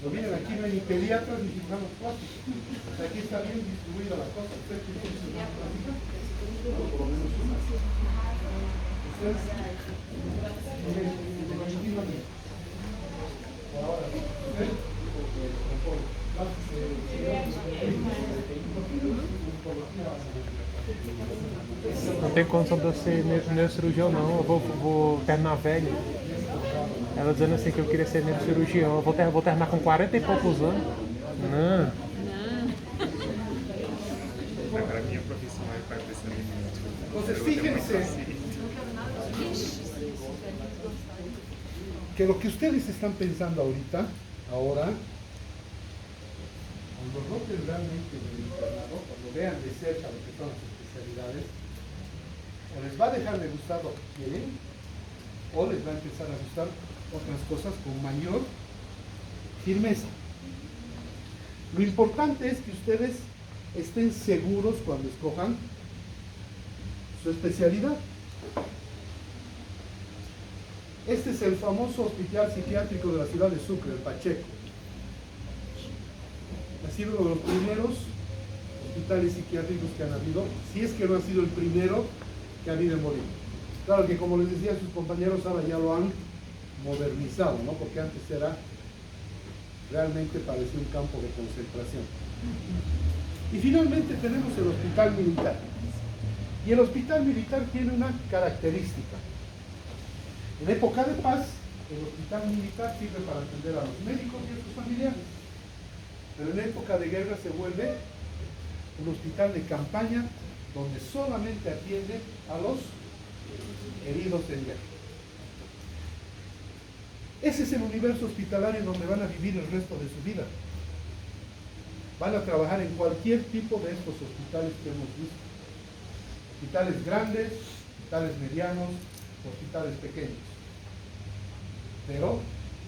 Lo miren, aquí no hay ni pediatras ni cirujanos plásticos. O sea, aquí está bien distribuida la cosa. ¿Usted tiene cirujano plástico? O por lo menos una. ¿Ustedes? Definitivamente. Ahora, ¿usted? Não tem condição de eu ser neurocirurgião, não. Eu vou terminar velho. Ela dizendo assim que eu queria ser neurocirurgião. Eu vou terminar com 40 e poucos anos. Não. Agora a minha profissão vai pensando em médico. Entonces, fíjense que lo que ustedes están pensando ahora, cuando noten realmente el internado, cuando vean de cerca lo que son las especialidades, o les va a dejar de gustar lo que quieren, o les va a empezar a gustar otras cosas con mayor firmeza. Lo importante es que ustedes estén seguros cuando escojan su especialidad. Este es el famoso hospital psiquiátrico de la ciudad de Sucre, el Pacheco. Ha sido uno de los primeros hospitales psiquiátricos que han habido, si es que no ha sido el primero que ha habido en Bolivia. Claro que, como les decía a sus compañeros, ahora ya lo han modernizado, ¿no? Porque antes era, realmente parecía un campo de concentración. Y finalmente tenemos el hospital militar. Y el hospital militar tiene una característica. En época de paz, el hospital militar sirve para atender a los médicos y a sus familiares. Pero en época de guerra se vuelve un hospital de campaña donde solamente atiende a los heridos en guerra. Ese es el universo hospitalario donde van a vivir el resto de su vida. Van a trabajar en cualquier tipo de estos hospitales que hemos visto. Hospitales grandes, hospitales medianos, hospitales pequeños. Pero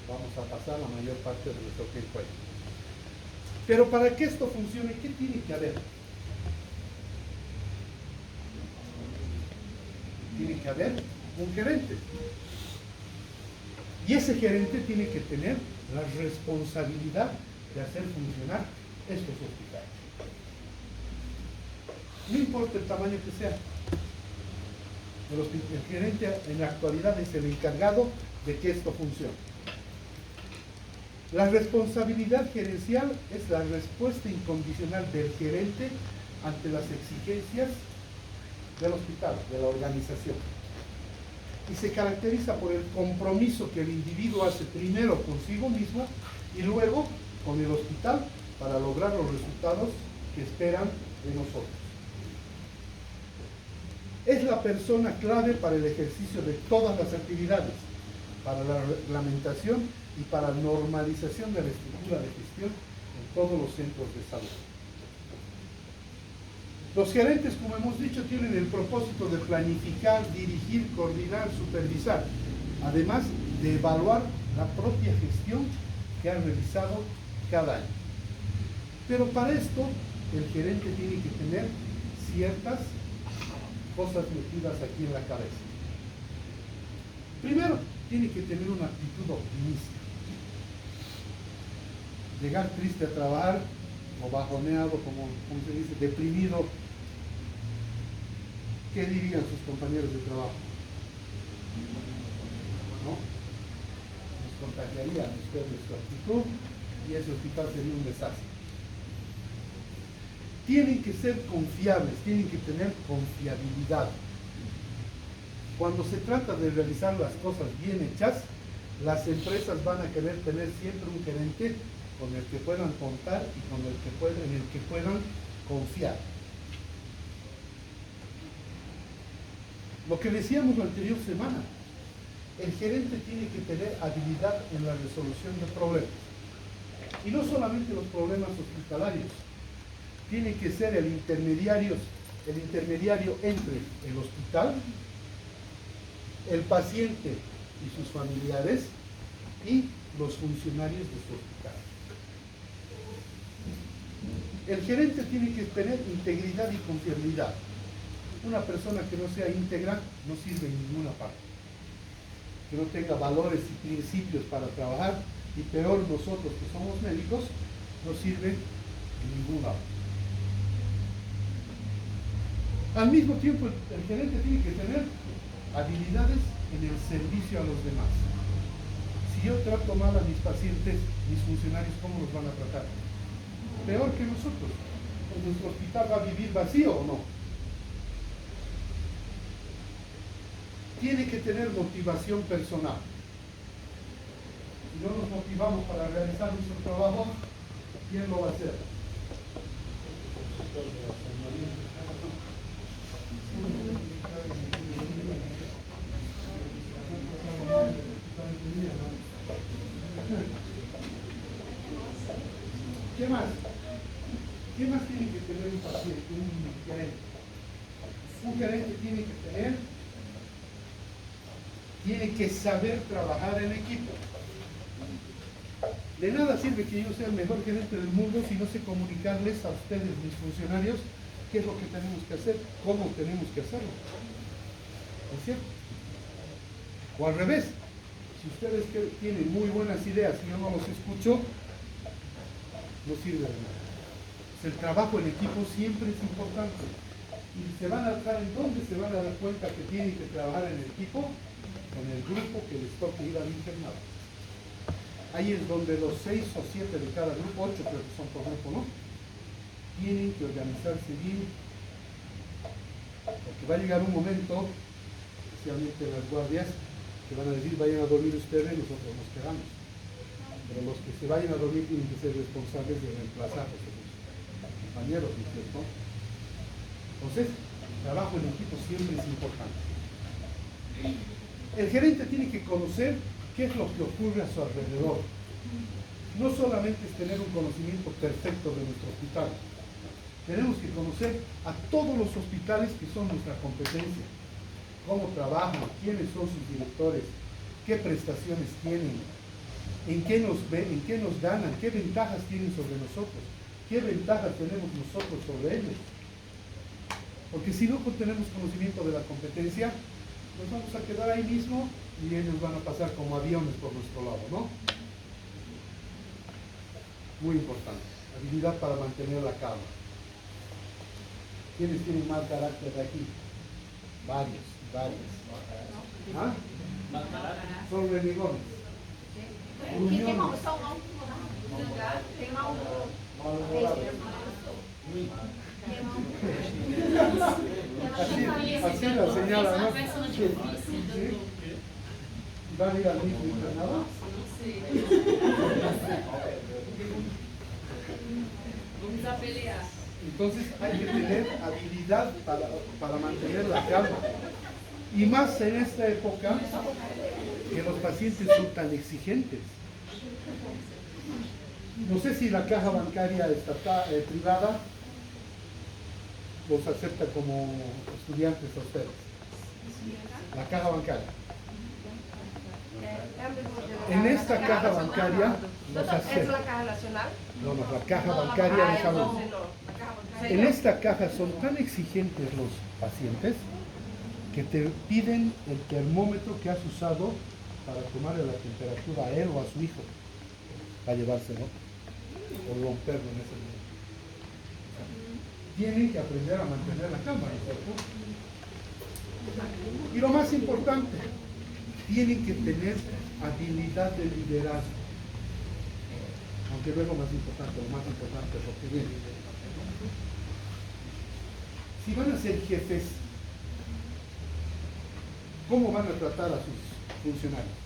vamos a pasar la mayor parte de nuestro tiempo ahí. Pero para que esto funcione, ¿qué tiene que haber? Tiene que haber un gerente. Y ese gerente tiene que tener la responsabilidad de hacer funcionar estos hospitales. No importa el tamaño que sea. El gerente en la actualidad es el encargado de que esto funcione. La responsabilidad gerencial es la respuesta incondicional del gerente ante las exigencias del hospital, de la organización. Y se caracteriza por el compromiso que el individuo hace primero consigo mismo y luego con el hospital para lograr los resultados que esperan de nosotros. Es la persona clave para el ejercicio de todas las actividades, para la reglamentación y para la normalización de la estructura de gestión en todos los centros de salud. Los gerentes, como hemos dicho, tienen el propósito de planificar, dirigir, coordinar, supervisar, además de evaluar la propia gestión que han realizado cada año. Pero para esto, el gerente tiene que tener ciertas cosas metidas aquí en la cabeza. Primero, tiene que tener una actitud optimista. Llegar triste a trabajar, o bajoneado, como se dice, deprimido, ¿qué dirían sus compañeros de trabajo? ¿No? Nos contagiaría a ustedes su actitud y ese hospital sería un desastre. Tienen que ser confiables, tienen que tener confiabilidad. Cuando se trata de realizar las cosas bien hechas, las empresas van a querer tener siempre un gerente con el que puedan contar y en el que puedan confiar. Lo que decíamos la anterior semana, el gerente tiene que tener habilidad en la resolución de problemas. Y no solamente los problemas hospitalarios, tiene que ser el intermediario entre el hospital, el paciente y sus familiares y los funcionarios de su hospital. El gerente tiene que tener integridad y confiabilidad. Una persona que no sea íntegra no sirve en ninguna parte. Que no tenga valores y principios para trabajar, y peor nosotros que somos médicos, no sirve en ningún lado. Al mismo tiempo, el gerente tiene que tener habilidades en el servicio a los demás. Si yo trato mal a mis pacientes, mis funcionarios, ¿cómo los van a tratar? Peor que nosotros. Pues nuestro hospital va a vivir vacío o no. Tiene que tener motivación personal. Si no nos motivamos para realizar nuestro trabajo, ¿quién lo va a hacer? ¿Qué más? ¿Qué más tiene que tener un paciente, un gerente? Un gerente tiene que tener tiene que saber trabajar en equipo. De nada sirve que yo sea el mejor gerente del mundo si no sé comunicarles a ustedes, mis funcionarios, qué es lo que tenemos que hacer, cómo tenemos que hacerlo. ¿No es cierto? O al revés, si ustedes tienen muy buenas ideas y yo no los escucho, no sirve de nada. El trabajo en equipo siempre es importante. Y se van a dar, ¿en dónde se van a dar cuenta que tienen que trabajar en equipo? Con el grupo que les toque ir al internado. Ahí es donde los 6 o 7 de cada grupo, 8 creo que son por grupo, ¿no? Tienen que organizarse bien. Porque va a llegar un momento, especialmente las guardias, que van a decir, vayan a dormir ustedes, nosotros nos quedamos. Pero los que se vayan a dormir tienen que ser responsables de reemplazarlos a sus compañeros, ¿no es cierto? Entonces, trabajo en equipo siempre es importante. El gerente tiene que conocer qué es lo que ocurre a su alrededor. No solamente es tener un conocimiento perfecto de nuestro hospital. Tenemos que conocer a todos los hospitales que son nuestra competencia. Cómo trabajan, quiénes son sus directores, qué prestaciones tienen, en qué nos ganan, qué ventajas tienen sobre nosotros, qué ventajas tenemos nosotros sobre ellos. Porque si no tenemos conocimiento de la competencia, nos vamos a quedar ahí mismo y ellos van a pasar como aviones por nuestro lado, ¿no? Muy importante. Habilidad para mantener la calma. ¿Quiénes tienen mal carácter de aquí? Varios. ¿Ah? Son renegones. Gruñones. Así la señala, ¿no? ¿Sí? ¿Van a ir al mismo internado? Vamos a pelear. Entonces hay que tener habilidad para mantener la calma. Y más en esta época que los pacientes son tan exigentes. No sé si la caja bancaria privada los acepta como estudiantes a ustedes. La caja bancaria. En esta caja bancaria los ¿Es acepta. la caja nacional? No, la caja bancaria de salud. En esta caja son tan exigentes los pacientes que te piden el termómetro que has usado para tomarle la temperatura a él o a su hijo, para llevárselo o romperlo en ese momento. Tienen que aprender a mantener la calma, ¿no es cierto? Y lo más importante, tienen que tener habilidad de liderazgo. Aunque no es lo más importante, lo más importante es lo que viene. Si van a ser jefes, ¿cómo van a tratar a sus funcionarios?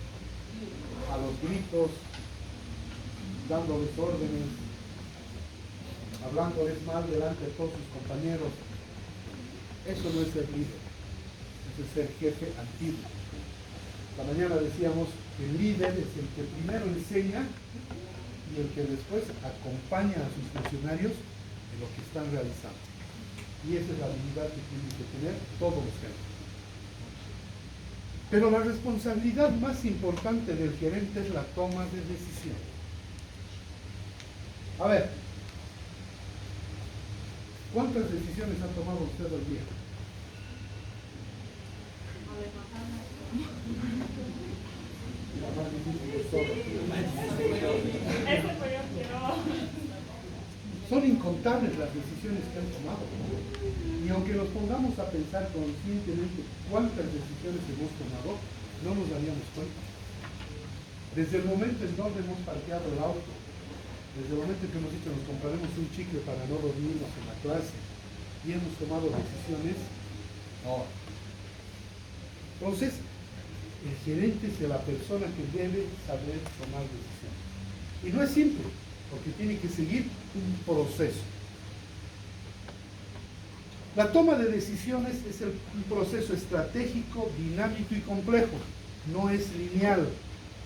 A los gritos, dándoles órdenes, hablándoles mal delante de todos sus compañeros. Eso no es ser líder, eso es ser jefe antiguo. Esta mañana decíamos que el líder es el que primero enseña y el que después acompaña a sus funcionarios en lo que están realizando. Y esa es la habilidad que tienen que tener todos los gerentes. Pero la responsabilidad más importante del gerente es la toma de decisión. A ver, ¿cuántas decisiones ha tomado usted al día? La más difícil de todas. Son incontables las decisiones que han tomado. Y aunque nos pongamos a pensar conscientemente cuántas decisiones hemos tomado, no nos daríamos cuenta. Desde el momento en donde hemos parqueado el auto, desde el momento en que hemos dicho nos compraremos un chicle para no dormirnos en la clase, y hemos tomado decisiones ahora. Entonces, el gerente es la persona que debe saber tomar decisiones. Y no es simple, porque tiene que seguir un proceso. La toma de decisiones es un proceso estratégico, dinámico y complejo. No es lineal,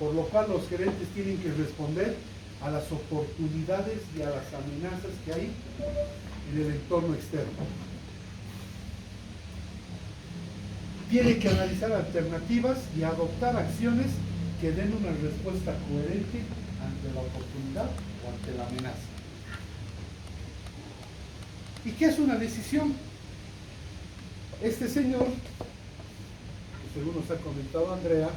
por lo cual los gerentes tienen que responder a las oportunidades y a las amenazas que hay en el entorno externo. Tiene que analizar alternativas y adoptar acciones que den una respuesta coherente ante la oportunidad o ante la amenaza. ¿Y qué es una decisión? Este señor, que según nos ha comentado Andrea,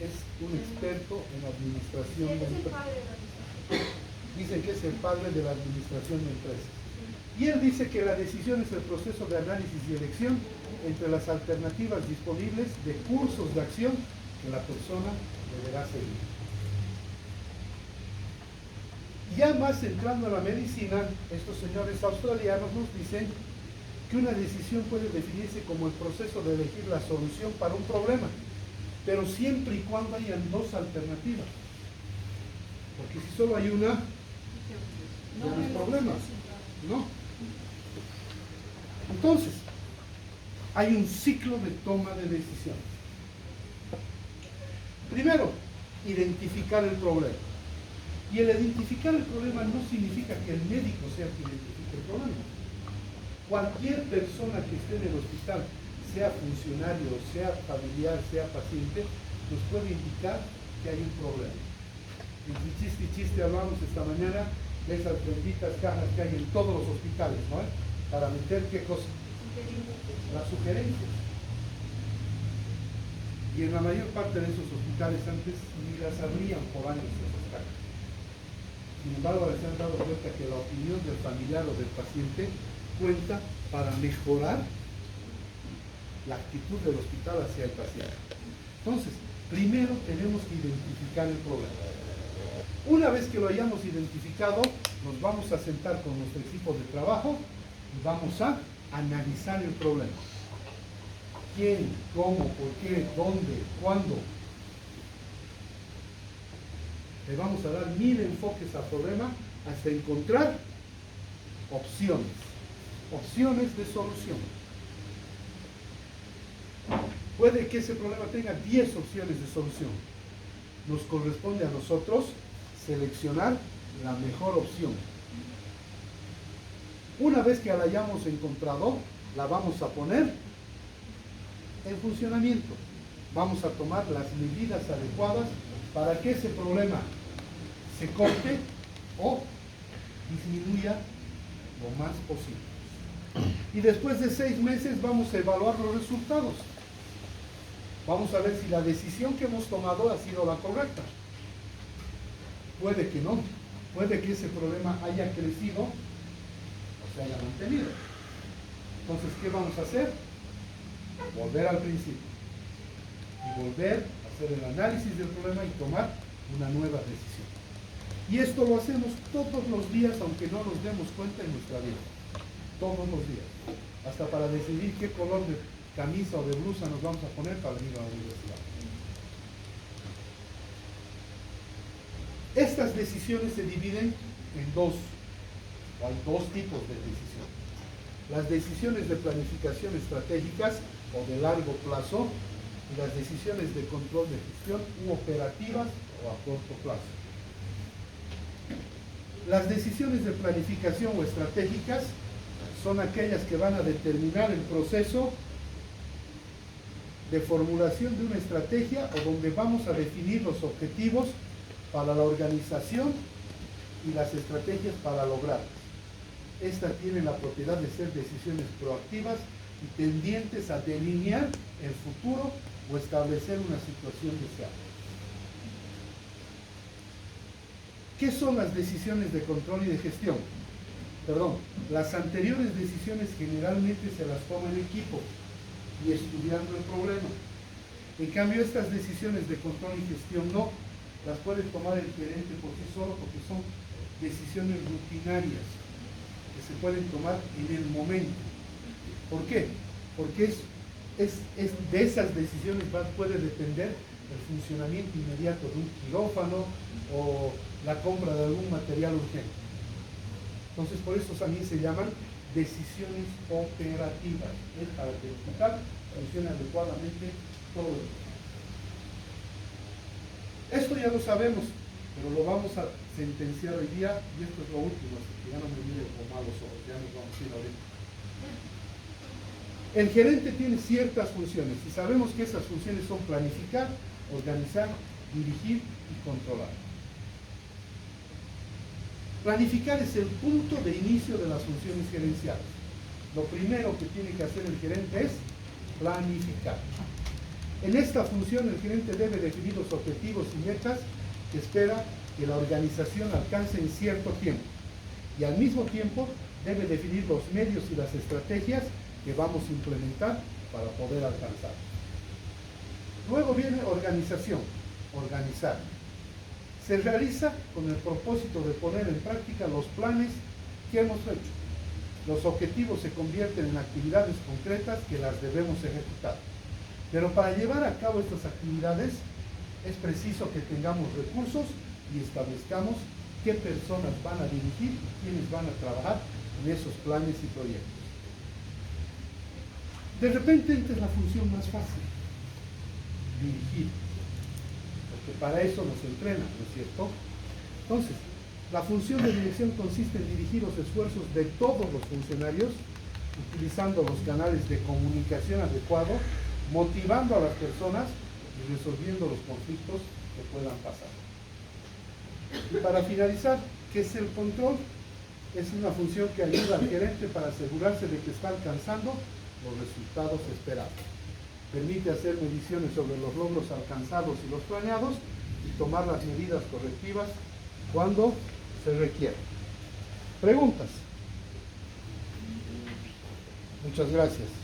es un experto en administración de Es el empresas. padre de la decisión. Dicen que es el padre de la administración de empresas. Y él dice que la decisión es el proceso de análisis y elección entre las alternativas disponibles de cursos de acción que la persona deberá seguir. Ya más entrando a la medicina, estos señores australianos nos dicen que una decisión puede definirse como el proceso de elegir la solución para un problema, pero siempre y cuando hayan dos alternativas. Porque si solo hay una, ya no es problema, ¿no? Entonces, hay un ciclo de toma de decisión. Primero, identificar el problema. Y el identificar el problema no significa que el médico sea el que identifique el problema. Cualquier persona que esté en el hospital, sea funcionario, sea familiar, sea paciente, nos puede indicar que hay un problema. En chiste y chiste hablamos esta mañana de esas benditas cajas que hay en todos los hospitales, ¿no? Para meter qué cosa, las sugerencias. Y en la mayor parte de esos hospitales antes ni las abrían por años esas cajas. Sin embargo, ahora se han dado cuenta que la opinión del familiar o del paciente cuenta para mejorar la actitud del hospital hacia el paciente. Entonces, primero tenemos que identificar el problema. Una vez que lo hayamos identificado, nos vamos a sentar con nuestro equipo de trabajo y vamos a analizar el problema. ¿Quién? ¿Cómo? ¿Por qué? ¿Dónde? ¿Cuándo? Le vamos a dar 1000 enfoques al problema hasta encontrar opciones. Opciones de solución. Puede que ese problema tenga 10 opciones de solución. Nos corresponde a nosotros seleccionar la mejor opción. Una vez que la hayamos encontrado, la vamos a poner en funcionamiento. Vamos a tomar las medidas adecuadas para que ese problema se corte o disminuya lo más posible. Y después de 6 meses vamos a evaluar los resultados. Vamos a ver si la decisión que hemos tomado ha sido la correcta. Puede que no. Puede que ese problema haya crecido o se haya mantenido. Entonces, ¿qué vamos a hacer? Volver al principio. Y volver a hacer el análisis del problema y tomar una nueva decisión. Y esto lo hacemos todos los días, aunque no nos demos cuenta en nuestra vida. Todos los días. Hasta para decidir qué color de camisa o de blusa nos vamos a poner para venir a la universidad. Estas decisiones se dividen en dos, o hay dos tipos de decisiones. Las decisiones de planificación estratégicas o de largo plazo y las decisiones de control de gestión u operativas o a corto plazo. Las decisiones de planificación o estratégicas son aquellas que van a determinar el proceso de formulación de una estrategia o donde vamos a definir los objetivos para la organización y las estrategias para lograrlas. Estas tienen la propiedad de ser decisiones proactivas y tendientes a delinear el futuro o establecer una situación deseable. ¿Qué son las decisiones de control y de gestión? Perdón, las anteriores decisiones generalmente se las toma en equipo y estudiando el problema. En cambio, estas decisiones de control y gestión no las puede tomar el gerente por sí solo porque son decisiones rutinarias que se pueden tomar en el momento. ¿Por qué? Porque de esas decisiones puede depender el funcionamiento inmediato de un quirófano o la compra de algún material urgente. Entonces, por eso también se llaman decisiones operativas. Es para que el hospital funcione adecuadamente todo el día. Esto ya lo sabemos, pero lo vamos a sentenciar hoy día y esto es lo último, así que ya no me miren con malos ojos, ya nos vamos a ir ahorita. El gerente tiene ciertas funciones y sabemos que esas funciones son planificar, organizar, dirigir y controlar. Planificar es el punto de inicio de las funciones gerenciales. Lo primero que tiene que hacer el gerente es planificar. En esta función el gerente debe definir los objetivos y metas que espera que la organización alcance en cierto tiempo y al mismo tiempo debe definir los medios y las estrategias que vamos a implementar para poder alcanzar. Luego viene organización, organizar. Se realiza con el propósito de poner en práctica los planes que hemos hecho. Los objetivos se convierten en actividades concretas que las debemos ejecutar. Pero para llevar a cabo estas actividades es preciso que tengamos recursos y establezcamos qué personas van a dirigir y quiénes van a trabajar en esos planes y proyectos. De repente esta es la función más fácil, dirigir, porque para eso nos entrenan, ¿no es cierto? Entonces, la función de dirección consiste en dirigir los esfuerzos de todos los funcionarios, utilizando los canales de comunicación adecuados, motivando a las personas y resolviendo los conflictos que puedan pasar. Y para finalizar, ¿qué es el control? Es una función que ayuda al gerente para asegurarse de que está alcanzando los resultados esperados. Permite hacer mediciones sobre los logros alcanzados y los planeados y tomar las medidas correctivas cuando se requiere. ¿Preguntas? Muchas gracias.